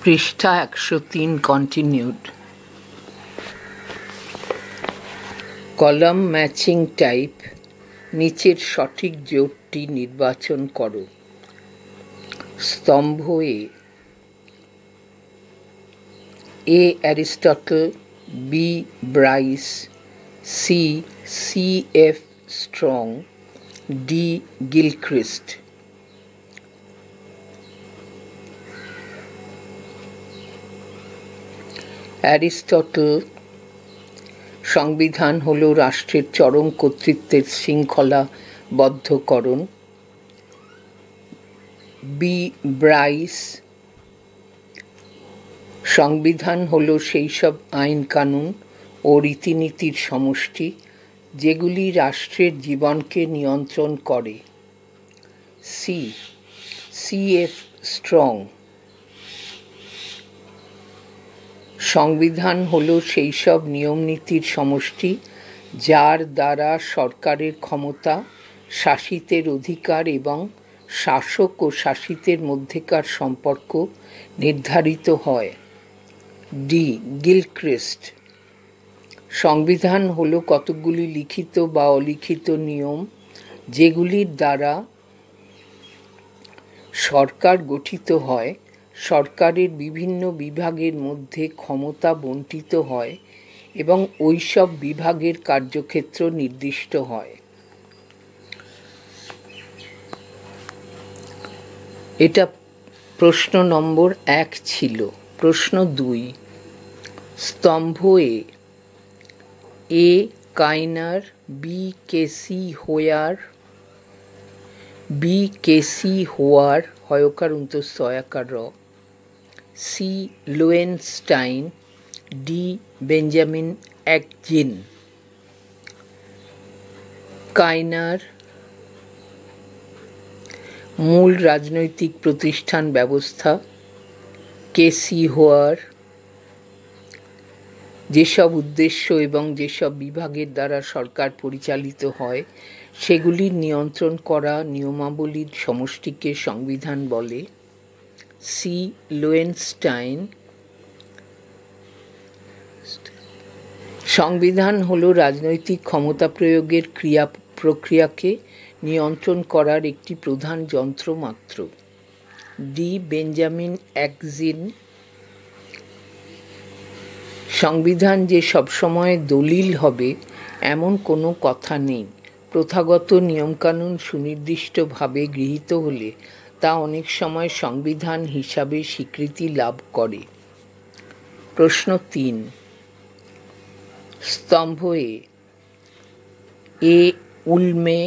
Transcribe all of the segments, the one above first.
পৃষ্ঠা ১০৩ continued. Column matching type, নিচের সঠিক জোটটি নির্বাচন করো। স্তম্ভ A Aristotle, B Bryce, C F Strong, D Gilchrist. Aristotle: সংবিধান হল রাষ্ট্রের চরম কর্তৃত্বের শৃঙ্খলাবদ্ধকরণ। বি ব্রাইস: সংবিধান হল সেই সব আইন কানুন ও রীতিনীতির সমষ্টি যেগুলি রাষ্ট্রের জীবনকে নিয়ন্ত্রণ করে। সি এফ স্ট্রং: সংবিধান হল সেই সব নিয়মনীতির সমষ্টি যার দ্বারা সরকারের ক্ষমতা, শাসিতের অধিকার এবং শাসক ও শাসিতের মধ্যেকার সম্পর্ক নির্ধারিত হয়। ডি গিলক্রিস্ট: সংবিধান হল কতকগুলি লিখিত বা অলিখিত নিয়ম যেগুলির দ্বারা সরকার গঠিত হয়, সরকারের বিভিন্ন বিভাগের মধ্যে ক্ষমতা বণ্টিত হয় এবং ওইসব বিভাগের কার্যক্ষেত্র নির্দিষ্ট হয়। এটা প্রশ্ন নম্বর ১ ছিল। প্রশ্ন ২, স্তম্ভ এ কাইনার, বি কেসি হোয়ার, বি কেসি হোয়ার হয়কার অন্তঃসয়াকার র, সি লোয়েনস্টাইন, ডি বেঞ্জামিন একজিন। কাইনার: মূল রাজনৈতিক প্রতিষ্ঠান ব্যবস্থা। কেসি হোয়ার: যেসব উদ্দেশ্য এবং যেসব বিভাগের দ্বারা সরকার পরিচালিত হয় সেগুলির নিয়ন্ত্রণ করা নিয়মাবলীর সমষ্টিকে সংবিধান বলে। সি লোয়েনস্টাইন: সংবিধান হল রাজনৈতিক ক্ষমতা প্রয়োগের প্রক্রিয়াকে নিয়ন্ত্রণ করার একটি প্রধান যন্ত্র মাত্র। ডি বেঞ্জামিন একজিন: সংবিধান যে সবসময় দলিল হবে এমন কোনো কথা নেই। প্রথাগত নিয়মকানুন সুনির্দিষ্টভাবে গৃহীত হলে তা অনেক সময় সংবিধান হিসাবে স্বীকৃতি লাভ করে। প্রশ্ন ৩, স্তম্ভ এ উলমে,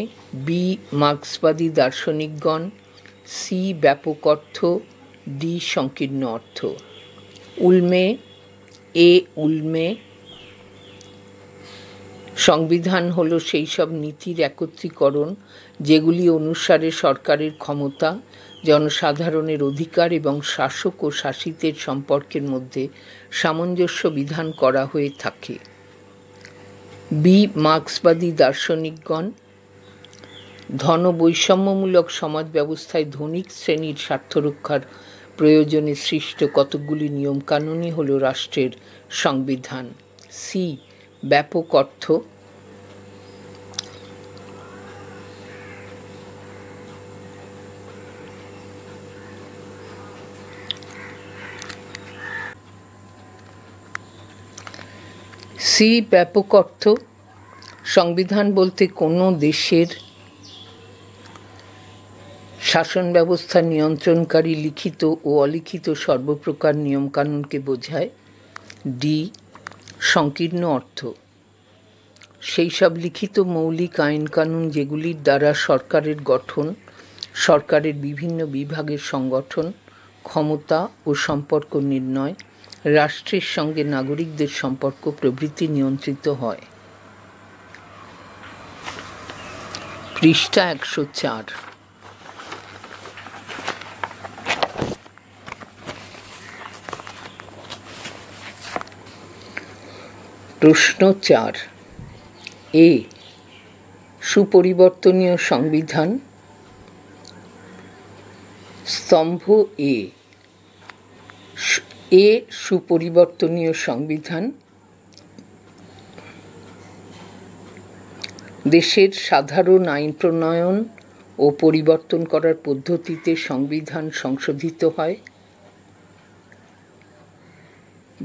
বি মার্ক্সবাদী দার্শনিকগণ, সি ব্যাপক অর্থ, ডি সংকীর্ণ অর্থ। উলমে উলমে: সংবিধান হল সেই সব নীতির একত্রীকরণ যেগুলি অনুসারে সরকারের ক্ষমতা, জনসাধারণের অধিকার এবং শাসক ও শাসিতের সম্পর্কের মধ্যে সামঞ্জস্য বিধান করা হয়ে থাকে। বি মার্ক্সবাদী দার্শনিকগণ: ধন বৈষম্যমূলক সমাজ ব্যবস্থায় ধনিক শ্রেণীর স্বার্থরক্ষার প্রয়োজনে সৃষ্ট কতকগুলি নিয়মকানুনই হল রাষ্ট্রের সংবিধান। সি ব্যাপক অর্থ। সি ব্যাপক অর্থ: সংবিধান বলতে কোনো দেশের শাসন ব্যবস্থা নিয়ন্ত্রণকারী লিখিত ও অলিখিত সর্বপ্রকার নিয়মকানুনকে বোঝায়। ডি সংকীর্ণ অর্থ: সেই সব লিখিত মৌলিক আইনকানুন যেগুলির দ্বারা সরকারের গঠন, সরকারের বিভিন্ন বিভাগের সংগঠন, ক্ষমতা ও সম্পর্ক নির্ণয়, রাষ্ট্রের সঙ্গে নাগরিকদের সম্পর্ক প্রভৃতি নিয়ন্ত্রিত হয়। পৃষ্ঠা ১০৪। প্রশ্ন ৪, এ সুপরিবর্তনীয় সংবিধান। স্তম্ভ এ এ সুপরিবর্তনীয় সংবিধান দেশের সাধারণ আইন প্রণয়ন ও পরিবর্তন করার পদ্ধতিতে সংবিধান সংশোধিত হয়।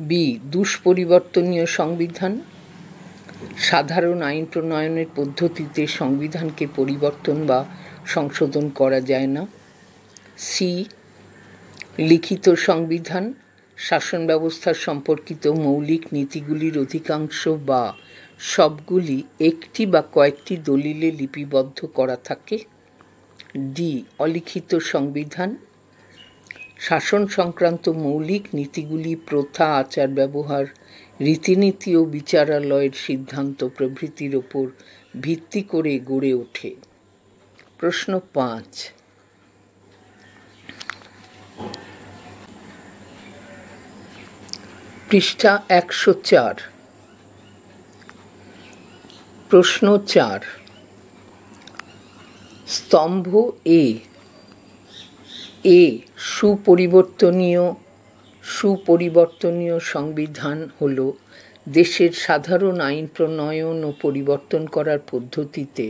বি দুষ্পরিবর্তনীয় সংবিধান সাধারণ আইন প্রণয়নের পদ্ধতিতে সংবিধানকে পরিবর্তন বা সংশোধন করা যায় না। সি লিখিত সংবিধান শাসন ব্যবস্থা সম্পর্কিত মৌলিক নীতিগুলির অধিকাংশ বা সবগুলি একটি বা কয়েকটি দলিলে লিপিবদ্ধ করা থাকে। ডি অলিখিত সংবিধান শাসন সংক্রান্ত মৌলিক নীতিগুলি প্রথা, আচার ব্যবহার, রীতিনীতি ও বিচারালয়ের সিদ্ধান্ত প্রভৃতির ওপর ভিত্তি করে গড়ে ওঠে। প্রশ্ন 5, পৃষ্ঠা 104। প্রশ্ন 4, স্তম্ভ এ সুপরিবর্তনীয় সংবিধান হল দেশের সাধারণ আইন প্রণয়ন ও পরিবর্তন করার পদ্ধতিতে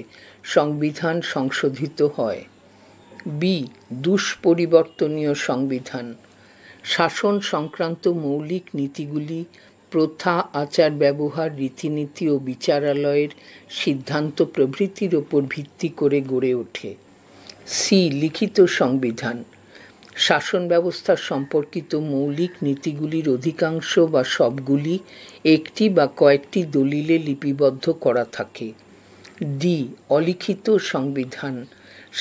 সংবিধান সংশোধিত হয়। বি দুষ্পরিবর্তনীয় সংবিধান শাসন সংক্রান্ত মৌলিক নীতিগুলি প্রথা, আচার ব্যবহার, রীতিনীতি ও বিচারালয়ের সিদ্ধান্ত প্রভৃতির ওপর ভিত্তি করে গড়ে ওঠে। সি লিখিত সংবিধান শাসন ব্যবস্থা সম্পর্কিত মৌলিক নীতিগুলির অধিকাংশ বা সবগুলি একটি বা কয়েকটি দলিলে লিপিবদ্ধ করা থাকে। ডি অলিখিত সংবিধান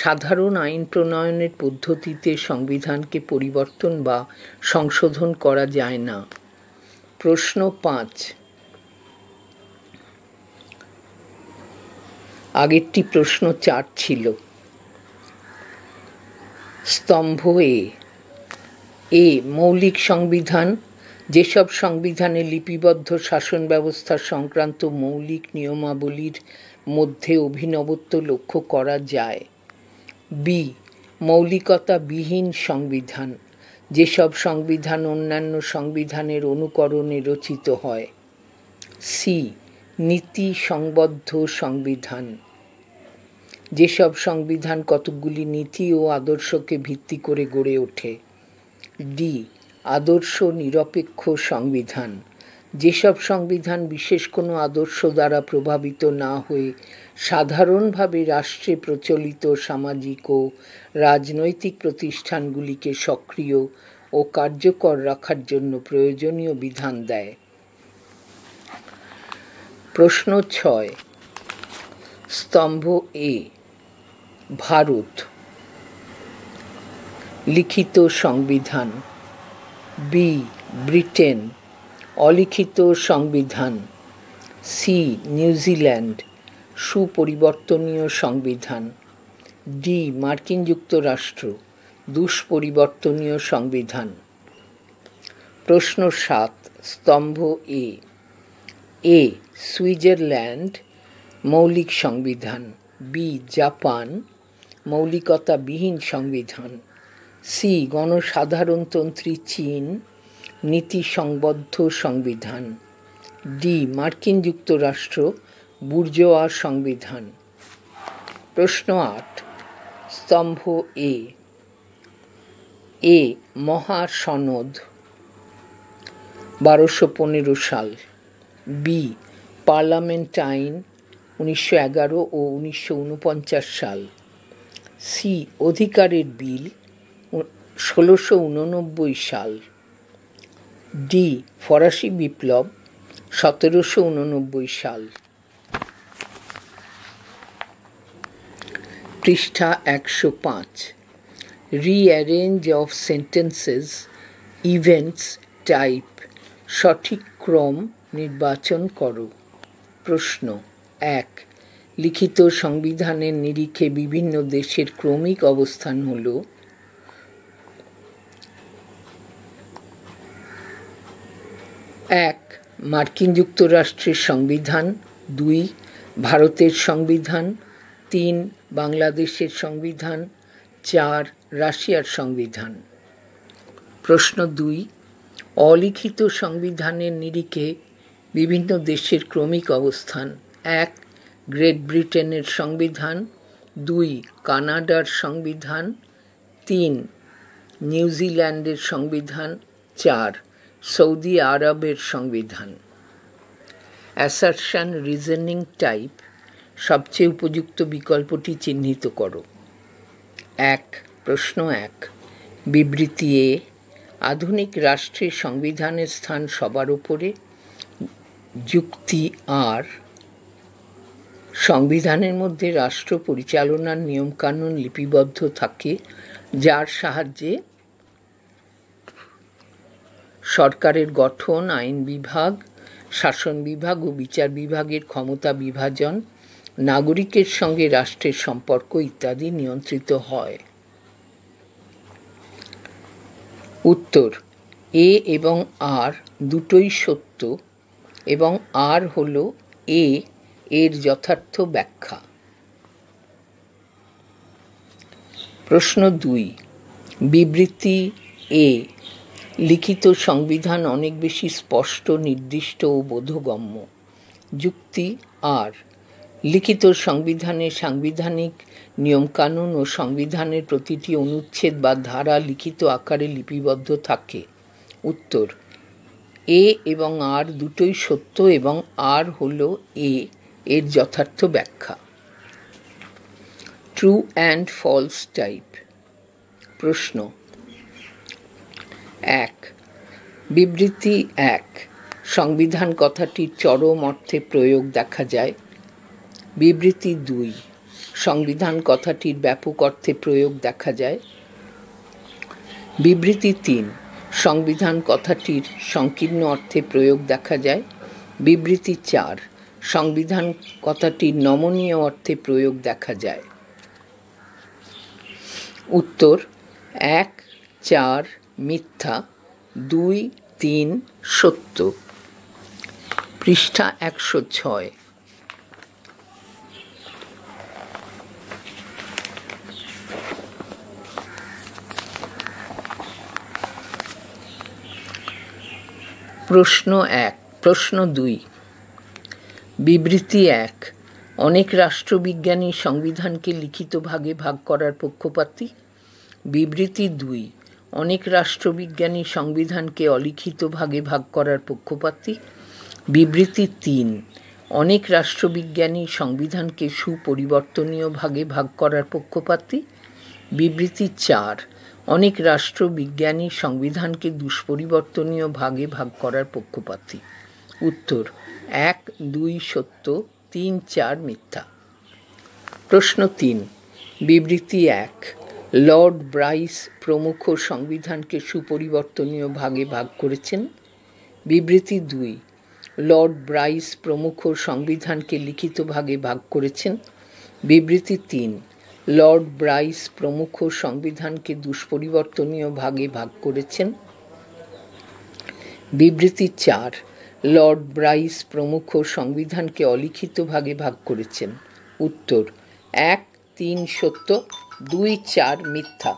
সাধারণ আইন প্রণয়নের পদ্ধতিতে সংবিধানকে পরিবর্তন বা সংশোধন করা যায় না। প্রশ্ন 5, আগেরটি প্রশ্ন 4 ছিল। স্তম্ভ এ মৌলিক সংবিধান যেসব সংবিধানে লিপিবদ্ধ শাসন ব্যবস্থা সংক্রান্ত মৌলিক নিয়মাবলীর মধ্যে অভিনবত্ব লক্ষ্য করা যায়। বি মৌলিকতাবিহীন সংবিধান যেসব সংবিধান অন্যান্য সংবিধানের অনুকরণে রচিত হয়। সি নীতি সংবদ্ধ সংবিধান যেসব সংবিধান কতকগুলি নীতি ও আদর্শকে ভিত্তি করে গড়ে ওঠে। ডি আদর্শ নিরপেক্ষ সংবিধান যেসব সংবিধান বিশেষ কোনো আদর্শ দ্বারা প্রভাবিত না হয়ে সাধারণভাবে রাষ্ট্রে প্রচলিত সামাজিক ও রাজনৈতিক প্রতিষ্ঠানগুলিকে সক্রিয় ও কার্যকর রাখার জন্য প্রয়োজনীয় বিধান দেয়। প্রশ্ন 6, স্তম্ভ এ ভারত লিখিত সংবিধান। বি ব্রিটেন অলিখিত সংবিধান। সি নিউজিল্যান্ড সুপরিবর্তনীয় সংবিধান। ডি মার্কিন যুক্তরাষ্ট্র দুষ্পরিবর্তনীয় সংবিধান। প্রশ্ন 7, স্তম্ভ এ সুইজারল্যান্ড মৌলিক সংবিধান। বি জাপান মৌলিকতাবিহীন সংবিধান। সি গণসাধারণতন্ত্রী চীন নীতি সংবদ্ধ সংবিধান। ডি মার্কিন যুক্তরাষ্ট্র বুর্জোয়া সংবিধান। প্রশ্ন 8, স্তম্ভ এ মহাসনদ 1215 সাল। বি পার্লামেন্ট আইন 1911 ও 1949 সাল। সি অধিকারের বিল 1689 সাল। ডি ফরাসি বিপ্লব 1789 সাল। পৃষ্ঠা 105। Rearrange of sentences events type সঠিক ক্রম নির্বাচন করো। প্রশ্ন 1, লিখিত সংবিধানের নিরিখে বিভিন্ন দেশের ক্রমিক অবস্থান হল 1 মার্কিন যুক্তরাষ্ট্রের সংবিধান। 2 ভারতের সংবিধান। 3 বাংলাদেশের সংবিধান। 4 রাশিয়ার সংবিধান। প্রশ্ন 2, অলিখিত সংবিধানের নিরিখে বিভিন্ন দেশের ক্রমিক অবস্থান: 1. গ্রেট ব্রিটেনের সংবিধান, 2. কানাডার সংবিধান, 3. নিউজিল্যান্ডের সংবিধান, 4. সৌদি আরবের সংবিধান। অ্যাসারশন রিজনিং টাইপ: সবচেয়ে উপযুক্ত বিকল্পটি চিহ্নিত করো। 1. প্রশ্ন 1, বিবৃতি এ, আধুনিক রাষ্ট্রের সংবিধানের স্থান সবার উপরে। যুক্তি আর, সংবিধানের মধ্যে রাষ্ট্র পরিচালনার নিয়মকানুন লিপিবদ্ধ থাকে, যার সাহায্যে সরকারের গঠন, আইন বিভাগ, শাসন বিভাগ ও বিচার বিভাগের ক্ষমতা বিভাজন, নাগরিকের সঙ্গে রাষ্ট্রের সম্পর্ক ইত্যাদি নিয়ন্ত্রিত হয়। উত্তর: এ এবং আর দুটোই সত্য এবং আর হল এর যথার্থ ব্যাখ্যা। প্রশ্ন 2, বিবৃতি এ, লিখিত সংবিধান অনেক বেশি স্পষ্ট, নির্দিষ্ট ও বোধগম্য। যুক্তি আর, লিখিত সংবিধানে সাংবিধানিক নিয়মকানুন ও সংবিধানের প্রতিটি অনুচ্ছেদ বা ধারা লিখিত আকারে লিপিবদ্ধ থাকে। উত্তর: এ এবং আর দুটোই সত্য এবং আর হল এর যথার্থ ব্যাখ্যা। True and false type. প্রশ্ন 1, বিবৃতি 1, সংবিধান কথাটির চরম অর্থে প্রয়োগ দেখা যায়। বিবৃতি 2, সংবিধান কথাটির ব্যাপক অর্থে প্রয়োগ দেখা যায়। বিবৃতি 3, সংবিধান কথাটির সংকীর্ণ অর্থে প্রয়োগ দেখা যায়। বিবৃতি 4, সংবিধান কথাটির নমনীয় অর্থে প্রয়োগ দেখা যায়। উত্তর: 1, 4 মিথ্যা, 2, 3 সত্য। পৃষ্ঠা 106। প্রশ্ন 1, প্রশ্ন 2, বিবৃতি 1, অনেক রাষ্ট্রবিজ্ঞানী সংবিধানকে লিখিত ভাগে ভাগ করার পক্ষপাতী। বিবৃতি 2, অনেক রাষ্ট্রবিজ্ঞানী সংবিধানকে অলিখিত ভাগে ভাগ করার পক্ষপাতী। বিবৃতি 3, অনেক রাষ্ট্রবিজ্ঞানী সংবিধানকে সুপরিবর্তনীয় ভাগে ভাগ করার পক্ষপাতী। বিবৃতি 4, অনেক রাষ্ট্রবিজ্ঞানী সংবিধানকে দুষ্পরিবর্তনীয় ভাগে ভাগ করার পক্ষপাতী। উত্তর: 1, 2 সত্য, 3, 4 মিথ্যা। প্রশ্ন 3, বিবৃতি 1, লর্ড ব্রাইস প্রমুখ সংবিধানকে সুপরিবর্তনীয় ভাগে ভাগ করেছেন। বিবৃতি 2, লর্ড ব্রাইস প্রমুখ সংবিধানকে লিখিত ভাগে ভাগ করেছেন। বিবৃতি 3, লর্ড ব্রাইস প্রমুখ সংবিধানকে দুষ্পরিবর্তনীয় ভাগে ভাগ করেছেন। বিবৃতি 4, লর্ড ব্রাইস প্রমুখ সংবিধানকে অলিখিত ভাগে ভাগ করেছেন। উত্তর: 1, 3 সত্য, 2, 4 মিথ্যা।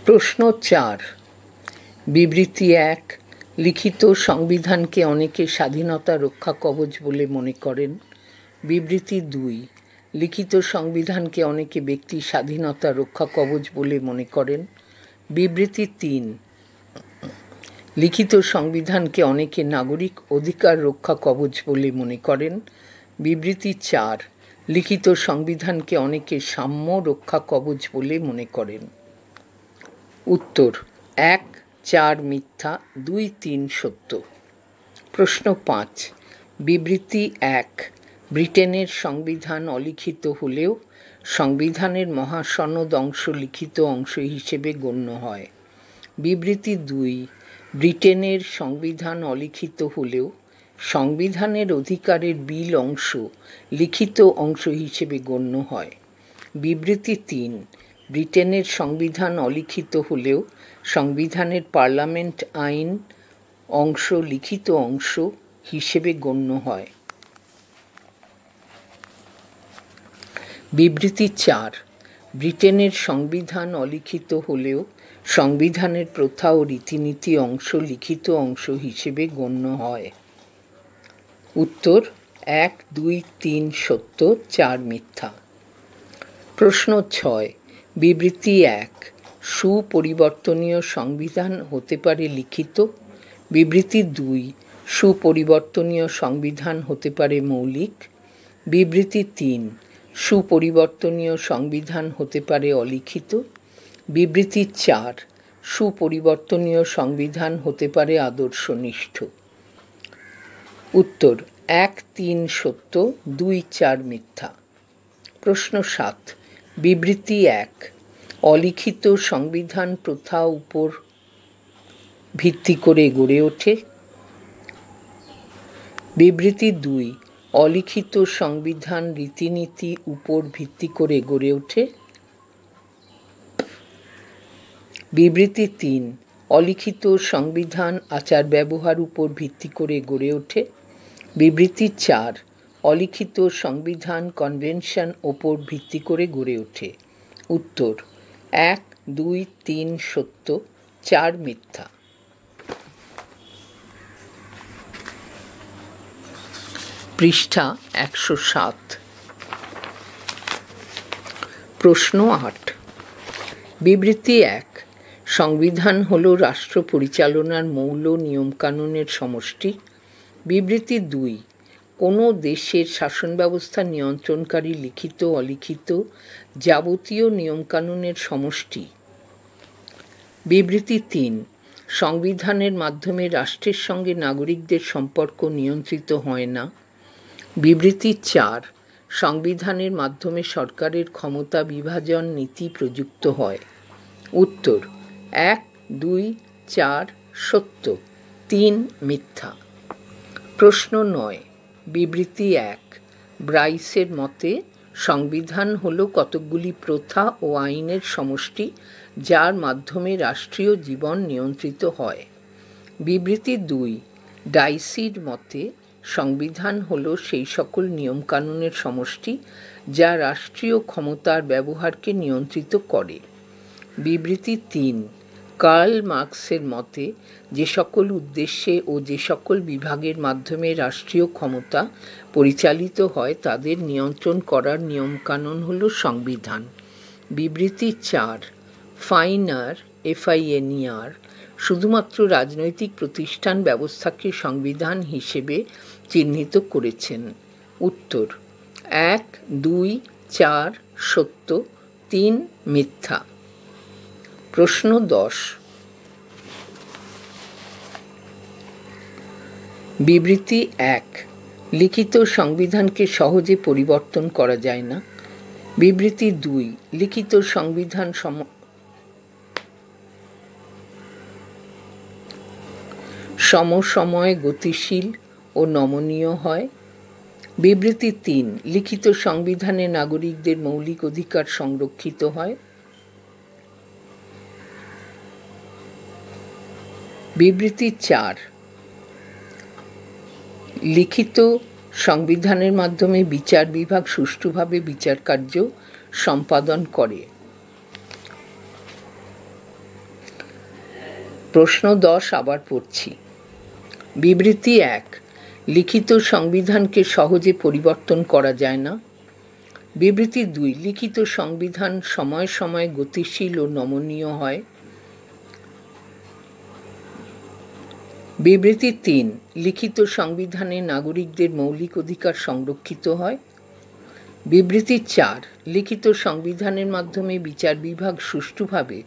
প্রশ্ন 4, বিবৃতি 1, লিখিত সংবিধানকে অনেকে স্বাধীনতা রক্ষা কবচ বলে মনে করেন। বিবৃতি 2, লিখিত সংবিধানকে অনেকে ব্যক্তি স্বাধীনতা রক্ষা কবচ বলে মনে করেন। বিবৃতি 3, লিখিত সংবিধানকে অনেকে নাগরিক অধিকার রক্ষা কবচ বলে মনে করেন। বিবৃতি 4, লিখিত সংবিধানকে অনেকে সাম্য রক্ষা কবচ বলে মনে করেন। উত্তর: 1, 4 মিথ্যা, 2, 3 সত্য। প্রশ্ন 5, বিবৃতি 1, ব্রিটেনের সংবিধান অলিখিত হলেও সংবিধানের মহাসনদ অংশ লিখিত অংশ হিসেবে গণ্য হয়। বিবৃতি 2, ব্রিটেনের সংবিধান অলিখিত হলেও সংবিধানের অধিকারের বিল অংশ লিখিত অংশ হিসেবে গণ্য হয়। বিবৃতি 3, ব্রিটেনের সংবিধান অলিখিত হলেও সংবিধানের পার্লামেন্ট আইন অংশ লিখিত অংশ হিসেবে গণ্য হয়। বিবৃতি 4, ব্রিটেনের সংবিধান অলিখিত হলেও সংবিধানের প্রথা ও রীতিনীতি অংশ লিখিত অংশ হিসেবে গণ্য হয়। উত্তর 1, 2, 3 সত্য, 4 মিথ্যা। প্রশ্ন 6। বিবৃতি 1। সুপরিবর্তনীয় সংবিধান হতে পারে লিখিত। বিবৃতি 2। সুপরিবর্তনীয় সংবিধান হতে পারে মৌলিক। বিবৃতি 3। সুপরিবর্তনীয় সংবিধান হতে পারে অলিখিত। বিবৃতি 4। সুপরিবর্তনীয় সংবিধান হতে পারে আদর্শনিষ্ঠ। উত্তর 1, 3 সত্য, 2, 4 মিথ্যা। প্রশ্ন 7। বিবৃতি 1। অলিখিত সংবিধান প্রথা উপর ভিত্তি করে গড়ে ওঠে। বিবৃতি 2। অলিখিত সংবিধান রীতিনীতি উপর ভিত্তি করে গড়ে ওঠে। বিবৃতি 3। অলিখিত সংবিধান আচার ব্যবহার উপর ভিত্তি করে গড়ে ওঠে। বিবৃতি 4। অলিখিত সংবিধান কনভেনশন উপর ভিত্তি করে গড়ে ওঠে। উত্তর 1, 2, 3 সত্য, 4 মিথ্যা। পৃষ্ঠা 107। প্রশ্ন 8। বিবৃতি 1। সংবিধান হল রাষ্ট্র পরিচালনার মৌল নিয়মকানুনের সমষ্টি। বিবৃতি 2। কোনো দেশের শাসন ব্যবস্থা নিয়ন্ত্রণকারী লিখিত অলিখিত যাবতীয় নিয়মকানুনের সমষ্টি। বিবৃতি 3। সংবিধানের মাধ্যমে রাষ্ট্রের সঙ্গে নাগরিকদের সম্পর্ক নিয়ন্ত্রিত হয় না। বিবৃতি 4। সংবিধানের মাধ্যমে সরকারের ক্ষমতা বিভাজন নীতি প্রযুক্ত হয়। উত্তর 1, 2, 4 সত্য, 3 মিথ্যা। প্রশ্ন 9। বিবৃতি 1। ব্রাইসের মতে সংবিধান হল কতকগুলি প্রথা ও আইনের সমষ্টি যার মাধ্যমে রাষ্ট্রীয় জীবন নিয়ন্ত্রিত হয়। বিবৃতি 2। ডাইসির মতে সংবিধান হল সেই সকল নিয়মকানুনের সমষ্টি যা রাষ্ট্রীয় ক্ষমতার ব্যবহারকে নিয়ন্ত্রিত করে। বিবৃতি 3। কার্ল মার্কসের মতে যে সকল উদ্দেশ্যে ও যে সকল বিভাগের মাধ্যমে রাষ্ট্রীয় ক্ষমতা পরিচালিত হয় তাদের নিয়ন্ত্রণ করার নিয়মকানুন হল সংবিধান। বিবৃতি 4। ফাইনার FINER শুধুমাত্র রাজনৈতিক প্রতিষ্ঠান ব্যবস্থাকে সংবিধান হিসেবে চিহ্নিত করেছেন। উত্তর 1, 2, 4 সত্য, 3 মিথ্যা। প্রশ্ন 10। বিবৃতি 1। লিখিত সংবিধানকে সহজে পরিবর্তন করা যায় না। বিবৃতি 2। লিখিত সংবিধান সমসময়ে গতিশীল ও নমনীয় হয়। বিবৃতি 3। লিখিত সংবিধানে নাগরিকদের মৌলিক অধিকার সংরক্ষিত হয়। বিবৃতি 4। লিখিত সংবিধানের মাধ্যমে বিচার বিভাগ সুষ্ঠুভাবে বিচার কার্য সম্পাদন করে। প্রশ্ন 10 আবার পড়ছি। বিবৃতি 1। লিখিত সংবিধানকে সহজে পরিবর্তন করা যায় না। বিবৃতি 2। লিখিত সংবিধান সময়ে সময়ে গতিশীল ও নমনীয় হয়। বিবৃতি 3। লিখিত সংবিধানে নাগরিকদের মৌলিক অধিকার সংরক্ষিত হয়। বিবৃতি 4। লিখিত সংবিধানের মাধ্যমে বিচার বিভাগ সুষ্ঠুভাবে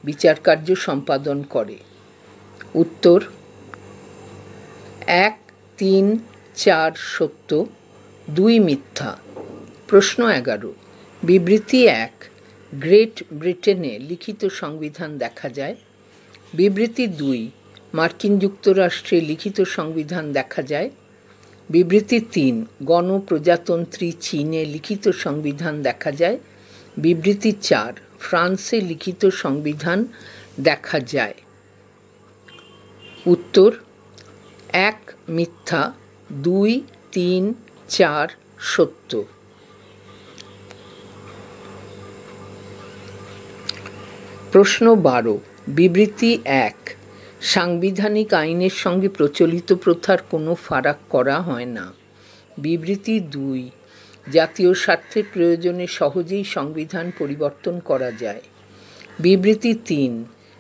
বিচার কার্য সম্পাদন করে। উত্তর 1, 3, 4 সত্য, 2 মিথ্যা। প্রশ্ন 11। বিবৃতি 1। গ্রেট ব্রিটেনে লিখিত সংবিধান দেখা যায়। বিবৃতি 2। মার্কিন যুক্তরাষ্ট্রে লিখিত সংবিধান দেখা যায়। বিবৃতি 3। গণপ্রজাতন্ত্রী চীনে লিখিত সংবিধান দেখা যায়। বিবৃতি 4। ফ্রান্সে লিখিত সংবিধান দেখা যায়। উত্তর 1 মিথ্যা, 2, 3, 4 সত্য। প্রশ্ন 12। বিবৃতি 1। সাংবিধানিক আইনের সঙ্গে প্রচলিত প্রথার কোনো ফারাক করা হয় না। বিবৃতি 2। জাতীয় স্বার্থের প্রয়োজনে সহজেই সংবিধান পরিবর্তন করা যায়। বিবৃতি 3।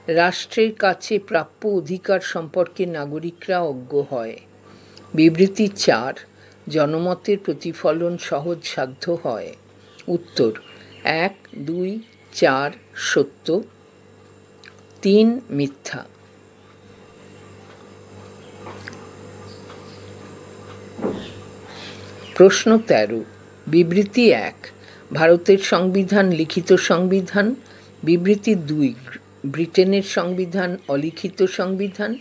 রাষ্ট্রের কাছে প্রাপ্য অধিকার সম্পর্কে নাগরিকরা অজ্ঞ হয়। বিবৃতি 4। জনমতের প্রতিফলন সহজসাধ্য হয়। উত্তর 1, 2, 4 সত্য, 3 মিথ্যা। প্রশ্ন 13। বিবৃতি 1। ভারতের সংবিধান লিখিত সংবিধান। বিবৃতি 2। ব্রিটেনের সংবিধান অলিখিত সংবিধান।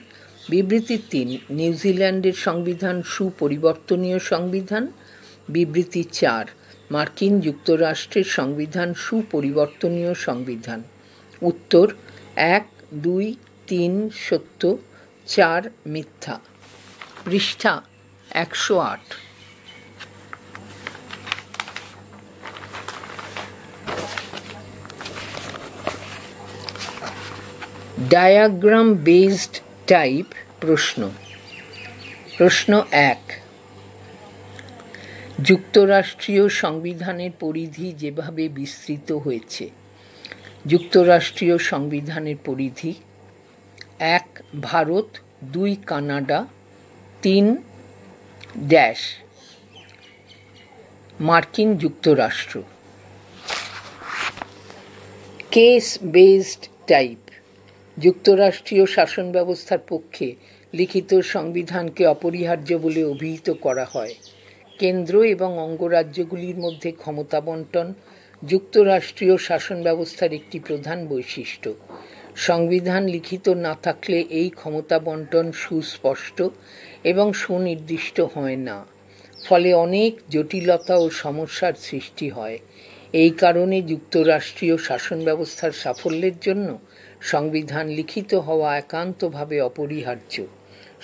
বিবৃতি 3। নিউজিল্যান্ডের সংবিধান সুপরিবর্তনীয় সংবিধান। বিবৃতি 4। মার্কিন যুক্তরাষ্ট্রের সংবিধান সুপরিবর্তনীয় সংবিধান। উত্তর 1, 2, 3 সত্য, 4 মিথ্যা। পৃষ্ঠা 108। ডায়াগ্রাম বেসড টাইপ প্রশ্ন। প্রশ্ন 1। যুক্তরাষ্ট্রীয় সংবিধানের পরিধি যেভাবে বিস্তৃত হয়েছে। যুক্তরাষ্ট্রীয় সংবিধানের পরিধি: 1 ভারত, 2 কানাডা, 3 মার্কিন যুক্তরাষ্ট্র। কেস বেসড টাইপ: যুক্তরাষ্ট্রীয় শাসন ব্যবস্থার পক্ষে লিখিত সংবিধানকে অপরিহার্য বলে অভিহিত করা হয়। কেন্দ্র এবং অঙ্গরাজ্যগুলির মধ্যে ক্ষমতা বণ্টন যুক্তরাষ্ট্রীয় শাসন ব্যবস্থার একটি প্রধান বৈশিষ্ট্য। সংবিধান লিখিত না থাকলে এই ক্ষমতা বণ্টন সুস্পষ্ট এবং সুনির্দিষ্ট হয় না, ফলে অনেক জটিলতা ও সমস্যার সৃষ্টি হয়। এই কারণে যুক্তরাষ্ট্রীয় শাসন ব্যবস্থার সাফল্যের জন্য সংবিধান লিখিত হওয়া একান্তভাবে অপরিহার্য।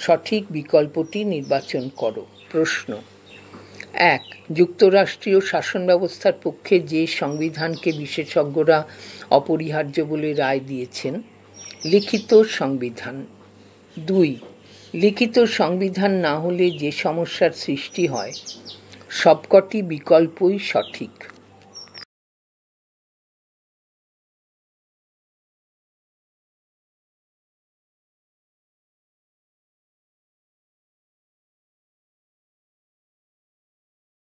সঠিক বিকল্পটি নির্বাচন করো। প্রশ্ন 1। যুক্তরাষ্ট্রীয় শাসন ব্যবস্থার পক্ষে যে সংবিধানকে বিশেষজ্ঞরা অপরিহার্য বলে রায় দিয়েছেন। লিখিত সংবিধান। 2। লিখিত সংবিধান না হলে যে সমস্যার সৃষ্টি হয়। সবকটি বিকল্পই সঠিক।